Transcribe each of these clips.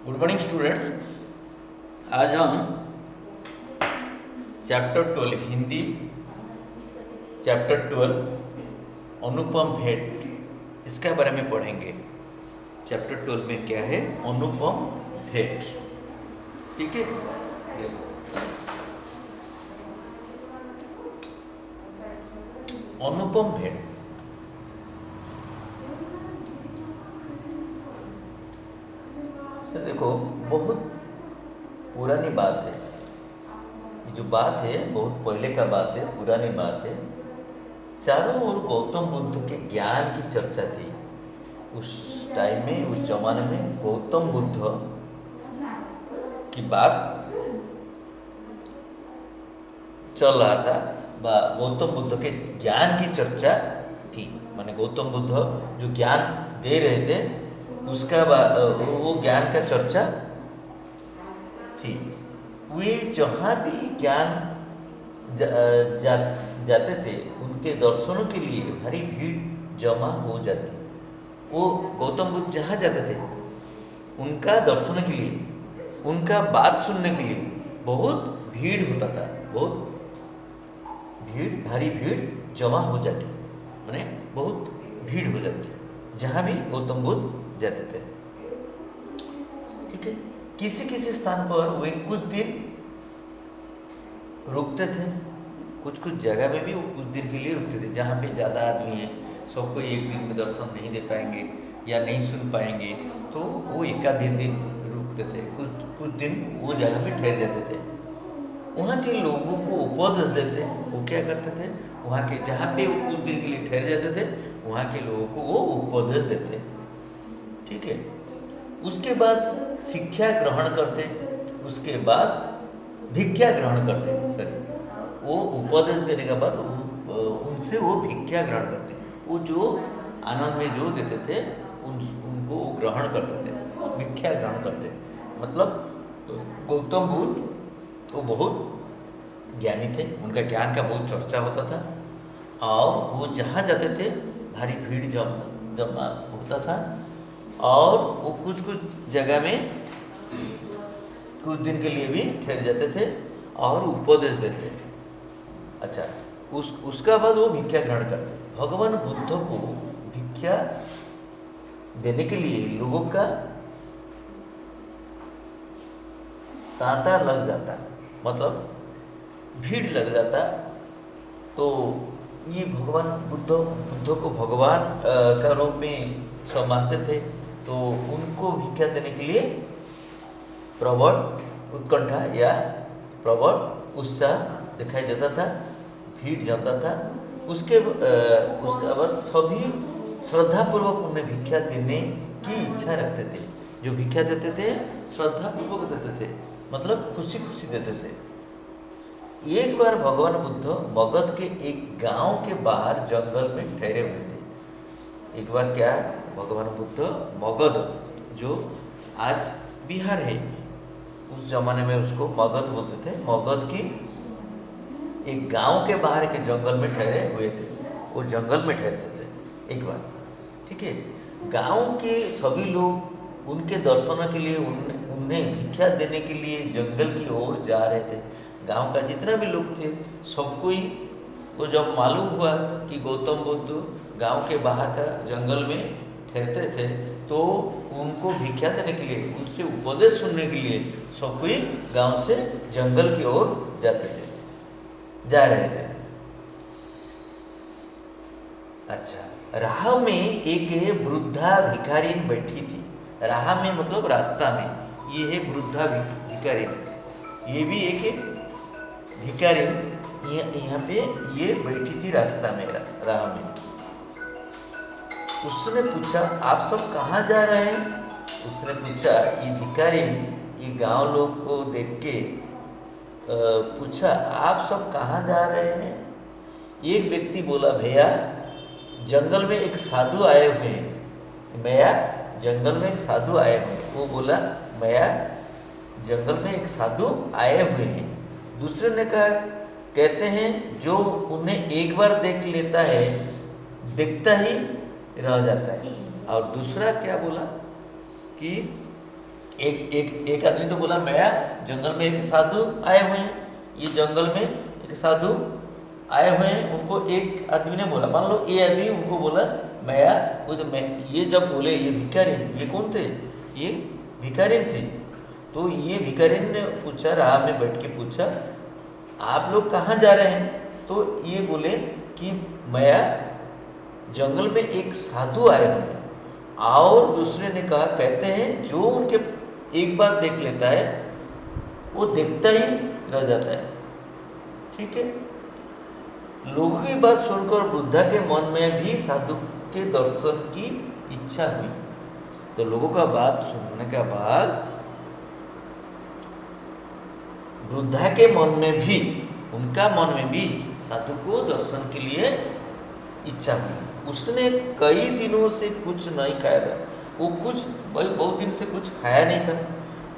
Good morning students. आज हम chapter 12 Hindi chapter 12 अनुपम भेंट इसके बारे में पढ़ेंगे। चैप्टर 12 में क्या है? अनुपम भेंट। ठीक है, अनुपम भेंट। देखो, बहुत पुरानी बात है। ये जो बात है बहुत पहले का बात है, पुरानी बात है। चारों ओर गौतम बुद्ध के ज्ञान की चर्चा थी। उस टाइम में, उस जमाने में गौतम बुद्ध की बात चल रहा था। गौतम बुद्ध के ज्ञान की चर्चा थी। माने गौतम बुद्ध जो ज्ञान दे रहे थे उसका वो ज्ञान का चर्चा थी। वे जहाँ भी ज्ञान जाते थे उनके दर्शनों के लिए भारी भीड़ जमा हो जाती। वो गौतम बुद्ध जहाँ जाते थे उनका दर्शन के लिए, उनका बात सुनने के लिए बहुत भीड़ होता था। बहुत भीड़, भारी भीड़ जमा हो जाती, माने बहुत भीड़ हो जाती जहाँ भी गौतम बुद्ध जाते थे। ठीक है, किसी किसी स्थान पर वे कुछ दिन रुकते थे। कुछ कुछ जगह में भी वो कुछ दिन के लिए रुकते थे। जहाँ पे ज़्यादा आदमी है, सबको एक दिन में दर्शन नहीं दे पाएंगे या नहीं सुन पाएंगे, तो वो एक आध दिन रुकते थे। कुछ दिन वो जगह में ठहर जाते थे। वहाँ के लोगों को उपदेश देते। वो क्या करते थे? वहाँ के जहाँ पे वो कुछ दिन के लिए ठहर जाते थे वहाँ के लोगों को वो उपदेश देते। ठीक है, उसके बाद शिक्षा ग्रहण करते, उसके बाद भिक्षा ग्रहण करते। सॉरी, वो उपदेश देने के बाद उनसे वो भिक्षा ग्रहण करते। वो जो आनंद में जो देते थे उनको वो ग्रहण करते थे, भिक्षा ग्रहण करते। मतलब गौतम बुद्ध तो बहुत ज्ञानी थे, उनका ज्ञान का बहुत चर्चा होता था और वो जहाँ जाते थे भारी भीड़ जमा होता था। और वो कुछ कुछ जगह में कुछ दिन के लिए भी ठहर जाते थे और उपदेश देते। अच्छा, उसका बाद वो भिक्षा ग्रहण करते। भगवान बुद्ध को भिक्षा देने के लिए लोगों का तांता लग जाता, मतलब भीड़ लग जाता। तो ये भगवान बुद्ध को भगवान का रूप में सब मानते थे। तो उनको भिक्षा देने के लिए प्रबल उत्कंठा या प्रबल उत्साह दिखाई देता था, भीड़ जमता था। उसके बाद सभी श्रद्धापूर्वक उन्हें भिक्षा देने की इच्छा रखते थे। जो भिक्षा देते थे श्रद्धापूर्वक देते थे, मतलब खुशी खुशी देते थे। एक बार भगवान बुद्ध मगध के एक गांव के बाहर जंगल में ठहरे हुए थे। एक बार क्या, भगवान बुद्ध मगध जो आज बिहार है, उस जमाने में उसको मगध बोलते थे। मगध की एक गांव के बाहर के जंगल में ठहरे हुए थे। वो जंगल में ठहरते थे एक बार। ठीक है, गांव के सभी लोग उनके दर्शन के लिए उन्हें भिक्षा देने के लिए जंगल की ओर जा रहे थे। गांव का जितना भी लोग थे सबको ही वो जब मालूम हुआ कि गौतम बुद्ध गांव के बाहर का जंगल में ठहरते थे, तो उनको भिक्षा देने के लिए, उनसे उपदेश सुनने के लिए सब कोई गांव से जंगल की ओर जा रहे थे। अच्छा, राह में एक वृद्धा भिखारिन बैठी थी। राह में मतलब रास्ता में, ये है वृद्धा भिखारिन। ये भी एक भिखारिन यहाँ पे ये बैठी थी रास्ता में, राह में। उसने पूछा, आप सब कहाँ जा रहे हैं? उसने पूछा, ये भिखारिन ये गांव लोग को देख के पूछा, आप सब कहाँ जा रहे हैं? एक व्यक्ति बोला, भैया जंगल में एक साधु आए हुए हैं। भैया जंगल में एक साधु आए हुए हैं। वो बोला, भैया जंगल में एक साधु आए हुए हैं। दूसरे ने कहा, कहते हैं जो उन्हें एक बार देख लेता है देखता ही रह जाता है। और दूसरा क्या बोला कि एक आदमी तो बोला मैं जंगल में एक साधु आए हुए हैं, ये जंगल में एक साधु आए हुए हैं। उनको एक आदमी ने बोला, मान लो ये आदमी उनको बोला मैं वो तो मैं, ये जब बोले ये भिखारिन, ये कौन थे? ये भिखारिन थे। तो ये भिखारिन ने पूछा, राह में बैठ के पूछा आप लोग कहाँ जा रहे हैं? तो ये बोले कि मैं जंगल में एक साधु आए हुए हैं। और दूसरे ने कहा, कहते हैं जो उनके एक बार देख लेता है वो देखता ही रह जाता है। ठीक है। लोगों की बात सुनकर वृद्धा के मन में भी साधु के दर्शन की इच्छा हुई। तो लोगों का बात सुनने के बाद वृद्धा के मन में भी, उनका मन में भी साधु को दर्शन के लिए इच्छा हुई। उसने कई दिनों से कुछ नहीं खाया था। वो कुछ भाई बहुत दिन से कुछ खाया नहीं था।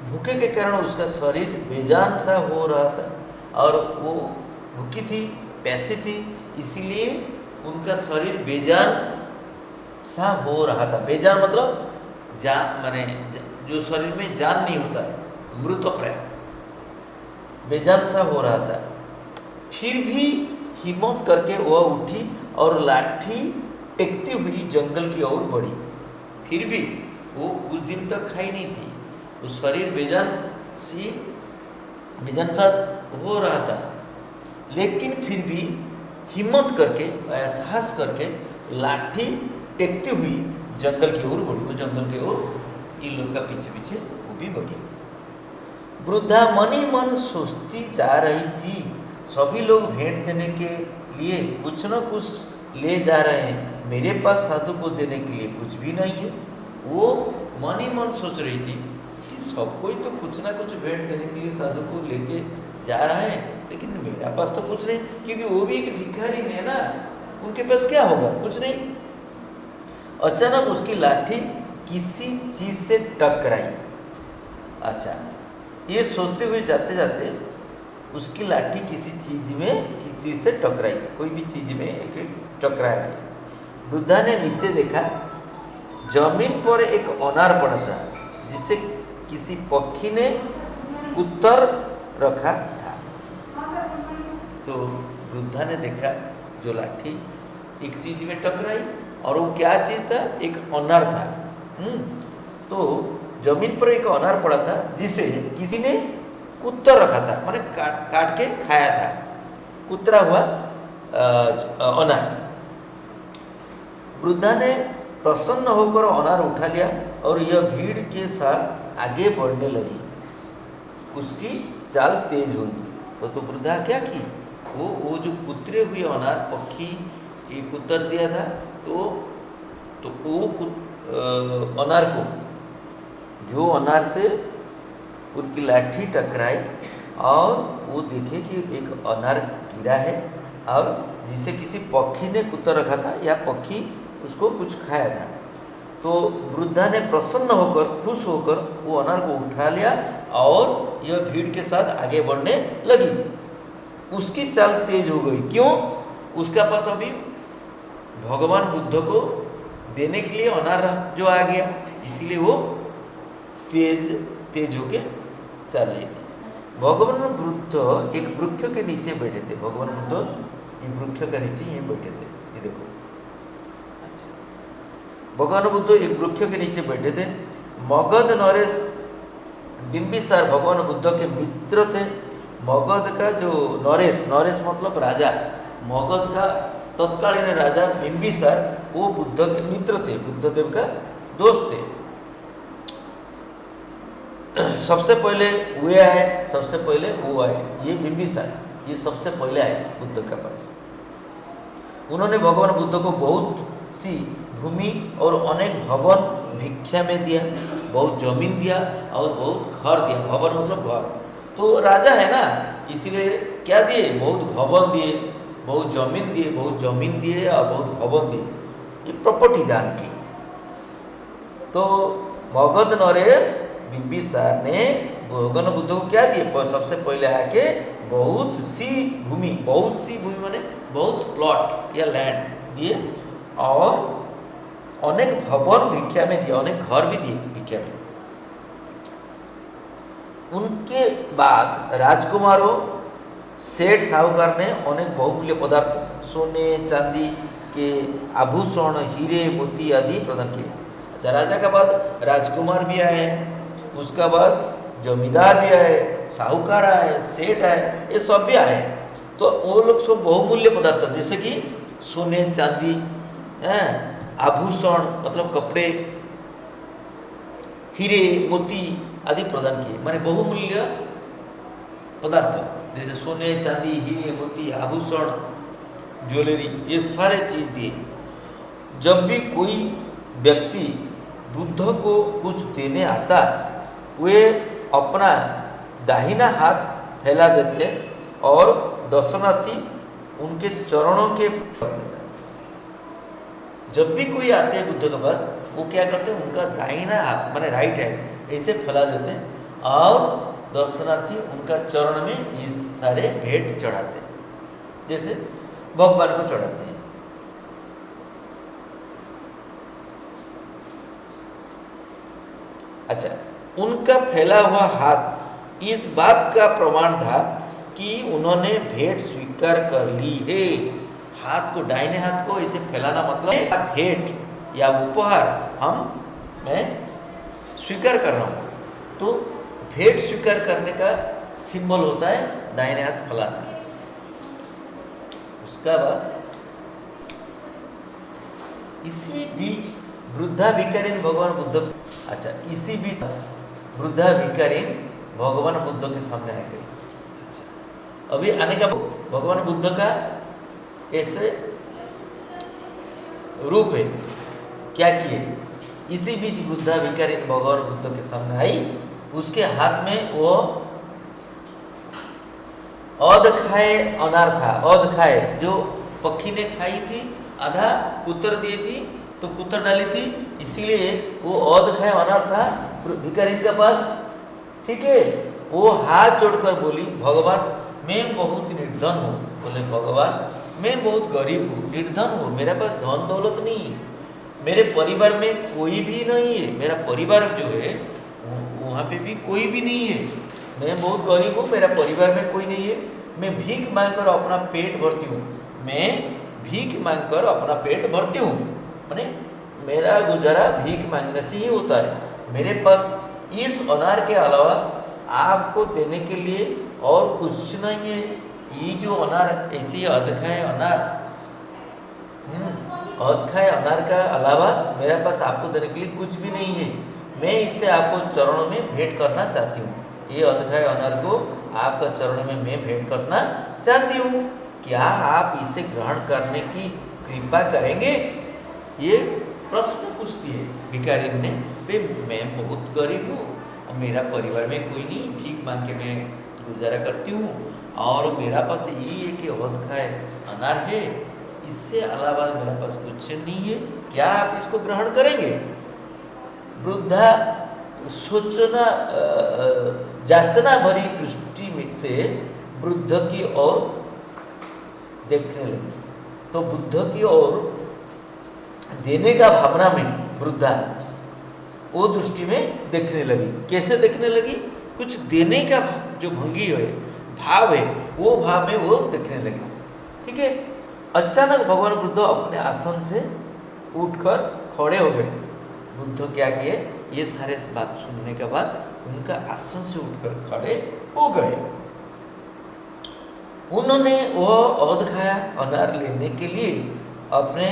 भूखे के कारण उसका शरीर बेजान सा हो रहा था और वो भूखी थी, प्यासी थी, इसीलिए उनका शरीर बेजान सा हो रहा था। बेजान मतलब जान माने जो शरीर में जान नहीं होता है, मृतप्राय, बेजान सा हो रहा था। फिर भी हिम्मत करके वह उठी और लाठी टेकती हुई जंगल की ओर बढ़ी। फिर भी वो कुछ दिन तक खाई नहीं थी। वो शरीर बेजान सा हो रहा था, लेकिन फिर भी हिम्मत करके, साहस करके लाठी टेकती हुई जंगल की ओर बढ़ी। वो जंगल की ओर इन लोग का पीछे पीछे वो भी बढ़ी। वृद्धा मन ही मन सोचती जा रही थी, सभी लोग भेंट देने के लिए कुछ न कुछ ले जा रहे हैं, मेरे पास साधु को देने के लिए कुछ भी नहीं है। वो मन ही मन सोच रही थी कि सब कोई तो कुछ ना कुछ भेंट देने के लिए साधु को लेके जा रहा है, लेकिन मेरा पास तो कुछ नहीं, क्योंकि वो भी एक भिखारी है ना, उनके पास क्या होगा? कुछ नहीं। अचानक उसकी लाठी किसी चीज से टकराई। अच्छा, ये सोचते हुए जाते जाते उसकी लाठी किसी चीज से टकराई, कोई भी चीज में एक टकराया गया। वृद्धा ने नीचे देखा, जमीन पर एक अनार पड़ा था जिसे किसी पक्षी ने कुतर रखा था। तो वृद्धा ने देखा जो लाठी एक चीज में टकराई, और वो क्या चीज था? एक अनार था। तो जमीन पर एक अनार पड़ा था जिसे किसी ने कुतर रखा था, माने काट के खाया था, कुतरा हुआ अनार। वृद्धा ने प्रसन्न होकर अनार उठा लिया और यह भीड़ के साथ आगे बढ़ने लगी। उसकी चाल तेज हुई। तो वृद्धा क्या की, वो जो कुतरे हुए अनार पक्षी ये कुतर दिया था, तो वो अनार को, जो अनार से उनकी लाठी टकराई और वो देखे कि एक अनार गिरा है और जिसे किसी पक्षी ने कुतर रखा था या पक्षी उसको कुछ खाया था। तो वृद्धा ने प्रसन्न होकर, खुश होकर वो अनार को उठा लिया और यह भीड़ के साथ आगे बढ़ने लगी। उसकी चाल तेज हो गई। क्यों? उसका पास अभी भगवान बुद्ध को देने के लिए अनार जो आ गया, इसीलिए वो तेज होके चल रही थी। भगवान बुद्ध एक वृक्ष के नीचे बैठे थे। भगवान बुद्ध एक वृक्ष के नीचे ये बैठे थे, ये देखो। अच्छा, भगवान बुद्ध एक वृक्ष के नीचे बैठे थे। मगध नरेश बिंबिसार भगवान बुद्ध के मित्र थे। मगध का जो नरेश मतलब राजा, मगध का तत्कालीन राजा बिंबिसार वो बुद्ध के मित्र थे, बुद्धदेव का दोस्त थे। सबसे पहले वे आए, सबसे पहले वो आए, ये बिंबिसार, ये सबसे पहले आए बुद्ध के पास। उन्होंने भगवान बुद्ध को बहुत सी भूमि और अनेक भवन भिक्षा में दिया, बहुत जमीन दिया और बहुत घर दिया। भवन मतलब घर, तो राजा है ना, इसीलिए क्या दिए? बहुत भवन दिए, बहुत जमीन दिए, बहुत जमीन दिए और बहुत भवन दिए, ये प्रॉपर्टी दान की। तो मगध नरेश बिंबिसार ने भगवान बुद्ध को क्या दिए? सबसे पहले आके बहुत सी भूमि माने बहुत प्लॉट या लैंड दिए और अनेक भवन भिक्षा में दिए, अनेक घर भी दिए भिक्षा में। उनके बाद राजकुमारों सेठ साहूकार ने अनेक बहुमूल्य पदार्थ सोने चांदी के आभूषण हीरे मोती आदि प्रदान किए। अच्छा, राजा के बाद राजकुमार भी आए, उसका बाद जमींदार भी आए, साहूकार आए, सेठ आए, ये सब भी आए। तो वो लोग सब बहुमूल्य पदार्थ जैसे कि सोने चांदी हैं, आभूषण मतलब कपड़े, हीरे मोती आदि प्रदान किए, माने बहुमूल्य पदार्थ जैसे सोने चांदी हीरे मोती आभूषण ज्वेलरी, ये सारे चीज दिए। जब भी कोई व्यक्ति बुद्ध को कुछ देने आता, वे अपना दाहिना हाथ फैला देते और दर्शनार्थी उनके चरणों के जब भी कोई आते हैं बुद्ध के पास, वो क्या करते हैं, उनका दाहिना हाथ माने राइट हैंड ऐसे फैला देते हैं और दर्शनार्थी उनका चरण में ये सारे भेंट चढ़ाते हैं, जैसे भगवान को चढ़ाते हैं। अच्छा, उनका फैला हुआ हाथ इस बात का प्रमाण था कि उन्होंने भेंट स्वीकार कर ली है। हाथ को, दाहिने हाथ को ऐसे फैलाना मतलब भेंट या उपहार मैं स्वीकार कर रहा हूँ। तो भेंट स्वीकार करने का सिंबल होता है दाहिने हाथ फैलाना। उसका बाद इसी बीच वृद्धा भिखारिन भगवान बुद्ध, अच्छा इसी बीच वृद्धा भिखारिन भगवान बुद्ध के सामने आ गई। अच्छा, अभी आने का भगवान बुद्ध का कैसे रूप है, क्या किए। इसी बीच वृद्धा भिखारिन भगवान बुद्ध के सामने आई, उसके हाथ में वो औद खाए अनार था। औद खाए जो पक्षी ने खाई थी, आधा कुतर दी थी तो कुतर डाली थी, इसीलिए वो औद खाए अनार था भिखारिन के पास। ठीक है, वो हाथ जोड़कर बोली, भगवान मैं बहुत निर्धन हूँ। बोले भगवान मैं बहुत गरीब हूँ, निर्धन हूँ, मेरे पास धन दौलत नहीं है, मेरे परिवार में कोई भी नहीं है, मेरा परिवार जो है वहाँ पे भी कोई भी नहीं है, मैं बहुत गरीब हूँ, मेरा परिवार में कोई नहीं है, मैं भीख मांगकर अपना पेट भरती हूँ, मैं भीख मांगकर अपना पेट भरती हूँ, माने मेरा गुजारा भीख मांगने से ही होता है। मेरे पास इस अनार के अलावा आपको देने के लिए और कुछ नहीं है। ये जो अनार ऐसे अधखाए अनार, अधखाए अनार का अलावा मेरे पास आपको देने के लिए कुछ भी नहीं है। मैं इससे आपको चरणों में भेंट करना चाहती हूँ। ये अधखाए अनार को आपका चरणों में मैं भेंट करना चाहती हूँ, क्या आप इसे ग्रहण करने की कृपा करेंगे। ये प्रश्न पूछती है भिखारिन ने। भाई मैं बहुत गरीब हूँ और मेरा परिवार में कोई नहीं, भीख मांग के मैं गुजारा करती हूँ और मेरा पास यही है कि अधखाए अनार है, इससे अलावा मेरे पास कुछ नहीं है, क्या आप इसको ग्रहण करेंगे। वृद्धा सोचना जांचना भरी दृष्टि में से बुद्ध की ओर देखने लगी। तो बुद्ध की ओर देने का भावना में वृद्धा वो दृष्टि में देखने लगी। कैसे देखने लगी, कुछ देने का जो भंगी है, भाव है, वो भाव में वो देखने लगी। ठीक है, अचानक भगवान बुद्ध अपने आसन से उठकर खड़े हो गए। बुद्ध क्या किए, ये सारे बात सुनने के बाद उनका आसन से उठकर खड़े हो गए। उन्होंने वह अधखाया अनार लेने के लिए अपने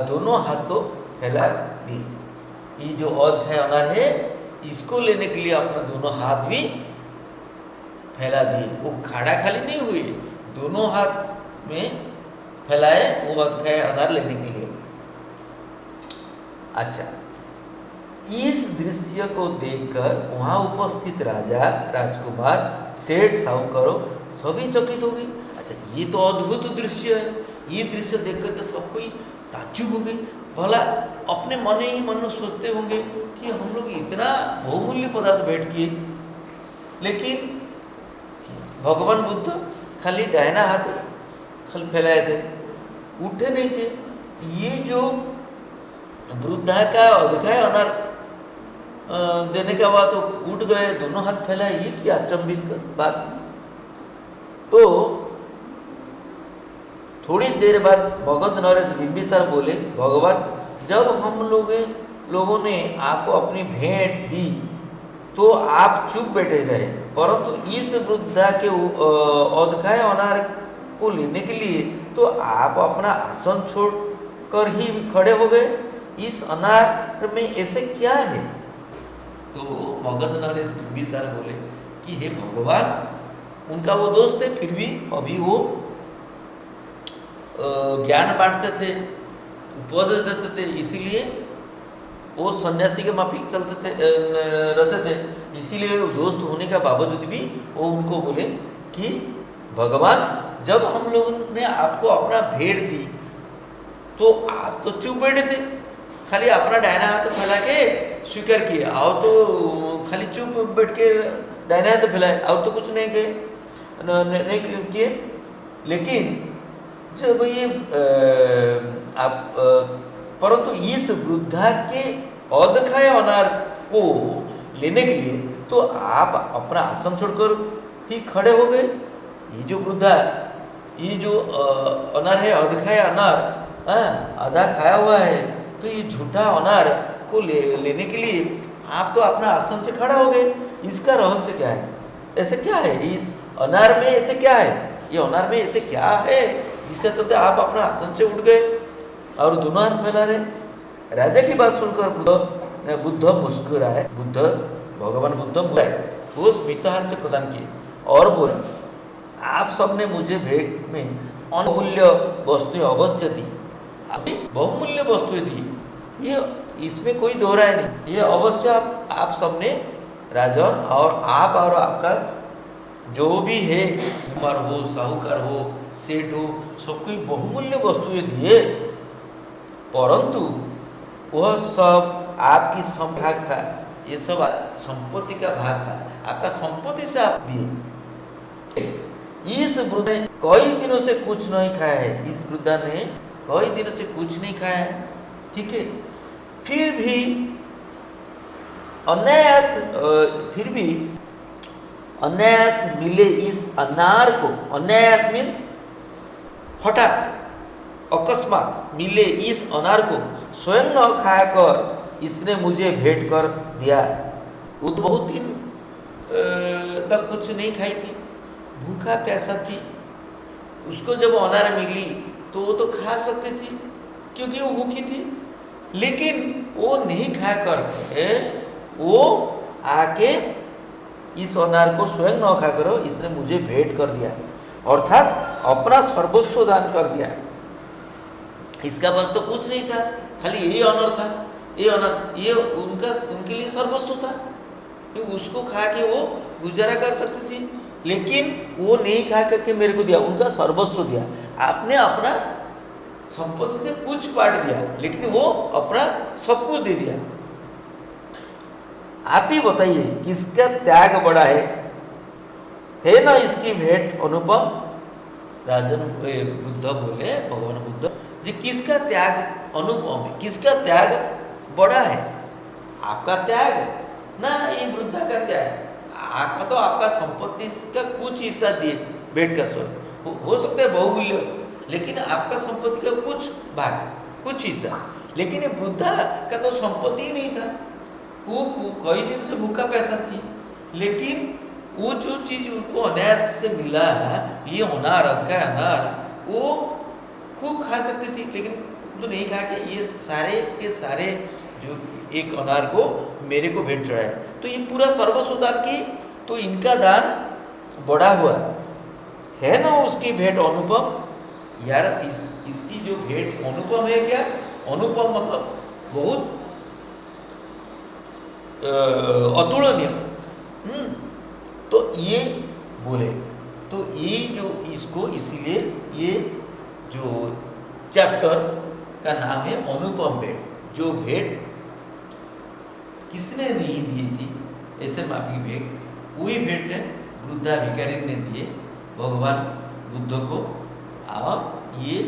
दोनों हाथों फैला दिए। ये जो अधखाया अनार है, इसको लेने के लिए अपना दोनों हाथ भी फैला दिए। वो खड़ा खाली नहीं हुए, दोनों हाथ में फैलाए वो अधखाया अनार लेने के लिए। अच्छा, इस दृश्य को देखकर वहां उपस्थित राजा, राजकुमार, सेठ, साहूकारों सभी चकित हो गए। अच्छा, ये तो अद्भुत दृश्य है। ये दृश्य देखकर के सब कोई ताज्जुब हो गए। भला अपने मन ही मन में सोचते होंगे कि हम लोग इतना बहुमूल्य पदार्थ भेंट किए, लेकिन भगवान बुद्ध खाली दाहिना हाथ खाली फैलाए थे, उठे नहीं थे। ये जो वृद्धा का अधखाया अनार देने के बाद तो उठ गए, दोनों हाथ फैलाए। ये क्या अचंभित बात। तो थोड़ी देर बाद मगध नरेश बिंबिसार बोले, भगवान, जब हम लोगों ने आपको अपनी भेंट दी तो आप चुप बैठे रहे, परंतु इस वृद्धा के औदखाए अनार को लेने के लिए तो आप अपना आसन छोड़कर ही खड़े हो गए। इस अनार में ऐसे क्या है? तो मगध नरेश बिंबिसार बोले कि हे भगवान, उनका वो दोस्त है, फिर भी अभी वो ज्ञान बांटते थे, उपदेश देते थे, इसीलिए वो सन्यासी के माफिक चलते थे, रहते थे। इसीलिए दोस्त होने का बावजूद भी वो उनको बोले कि भगवान, जब हम लोगों ने आपको अपना भेंट दी तो आप तो चुप बैठे थे, खाली अपना डायना हाथ फैला के स्वीकार किए, और तो खाली चुप बैठ के डायना हाथ फैलाए और तो कुछ नहीं नहीं किए। लेकिन जब ये परंतु इस वृद्धा के औदखाए अनार को लेने के लिए तो आप अपना आसन छोड़कर ही खड़े हो गए। ये जो वृद्धा, ये जो अनार है, औदखाए अनार, आधा खाया हुआ है, तो ये झूठा अनार को लेने के लिए आप तो अपना आसन से खड़ा हो गए। इसका रहस्य क्या है? ऐसे क्या है इस अनार में? ऐसे क्या है ये अनार में? ऐसे क्या है जिसका चलते आप अपना आसन से उठ गए और दोनों हाथ फैला रहे? राजा की बात सुनकर बुद्ध मुस्कुराए। भगवान बुद्ध मुस्कुराए, वो स्मितहास्य प्रदान किए और बोले, आप सबने मुझे भेंट में अमूल्य वस्तुएं अवश्य दी, बहुमूल्य वस्तुएं दी, ये इसमें कोई दो राय नहीं। ये अवश्य आप सबने, राजन, और आप और आपका जो भी है, कुमार हो, साहूकार हो, सेठ हो, सबको बहुमूल्य वस्तुएं दिए, परंतु वह सब आपकी संभाग था, ये सब संपत्ति का भाग था, आपका संपत्ति से आप दिए। इस वृद्धा ने कई दिनों से कुछ नहीं खाया है, इस वृद्धा ने कई दिनों से कुछ नहीं खाया है, ठीक है। फिर भी अनायास मिले इस अनार को, अनायास मीन्स हठात, अकस्मात मिले इस अनार को स्वयं न खाकर इसने मुझे भेंट कर दिया। वो तो बहुत दिन तक कुछ नहीं खाई थी, भूखा प्यासा थी, उसको जब अनार मिली तो वो तो खा सकती थी क्योंकि वो भूखी थी, लेकिन वो नहीं खा करके वो आके इस अनार को स्वयं न खा करो इसने मुझे भेंट कर दिया, अर्थात अपना सर्वस्व दान कर दिया। इसका पास तो कुछ नहीं था, खाली यही अनार था, ये अनार ये उनके लिए सर्वस्व था, उसको खा के वो गुजारा कर सकती थी, लेकिन वो नहीं खा करके मेरे को दिया, उनका सर्वस्व दिया। आपने अपना संपत्ति से कुछ बांट दिया, लेकिन वो अपना सब कुछ दे दिया। आप ही बताइए किसका त्याग बड़ा है ना इसकी भेंट अनुपम? राजन बुद्ध बोले, भगवान बुद्ध जी, किसका त्याग अनुपम है, किसका त्याग बड़ा है? आपका त्याग ना ये वृद्धा का त्याग? आपका तो आपका संपत्ति का कुछ हिस्सा दिए भेंट का स्वरूप, हो सकता है बहुमूल्य, लेकिन आपका संपत्ति का कुछ भाग, कुछ हिस्सा। लेकिन ये वृद्धा का तो संपत्ति ही नहीं था, वो कई दिन से भूखा पैसा थी, लेकिन वो जो चीज उनको अनायास से मिला, ये अनार, अधका अनार, वो खूब खा सकती थी, लेकिन तो नहीं खा के ये सारे के सारे जो एक अनार को मेरे को भेंट चढ़ाया। तो ये पूरा सर्वस्व दान की, तो इनका दान बड़ा हुआ है ना, उसकी भेंट अनुपम। यार इसकी जो भेंट अनुपम है, क्या अनुपम मतलब बहुत अतुलनीय। तो ये बोले, तो ये जो इसको, इसीलिए ये जो चैप्टर का नाम है अनुपम भेंट। जो भेंट किसने नहीं दी थी ऐसे माफी भेंट, वही भेंट ने वृद्धा भिखारी ने दिए भगवान बुद्ध को, और ये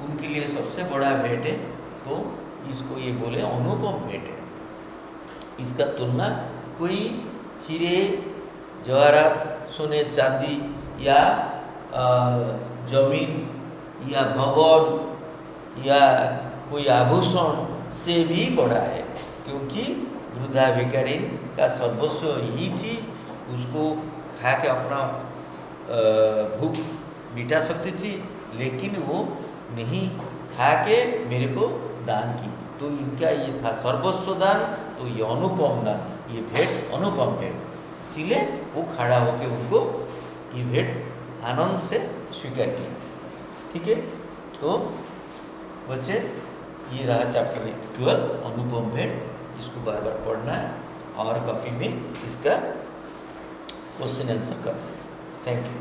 उनके लिए सबसे बड़ा भेंट है। तो इसको ये बोले अनुपम भेंट है। इसका तुलना कोई हीरे जवाहरात, सोने चांदी या जमीन या भवन या कोई आभूषण से भी बड़ा है, क्योंकि वृद्धा भिखारी का सर्वस्व यही थी। उसको खा के अपना भूख मिटा सकती थी, लेकिन वो नहीं खा के मेरे को दान की। तो इनका ये था सर्वस्व दान। तो ये अनुपम दान, ये भेंट अनुपम भेंट, इसीलिए वो खड़ा होकर उनको ये भेंट आनंद से स्वीकार की। ठीक है, तो बच्चे ये रहा चैप्टर 12 अनुपम भेंट। इसको बार बार पढ़ना है और कॉपी में इसका क्वेश्चन आंसर करना है। Thank you.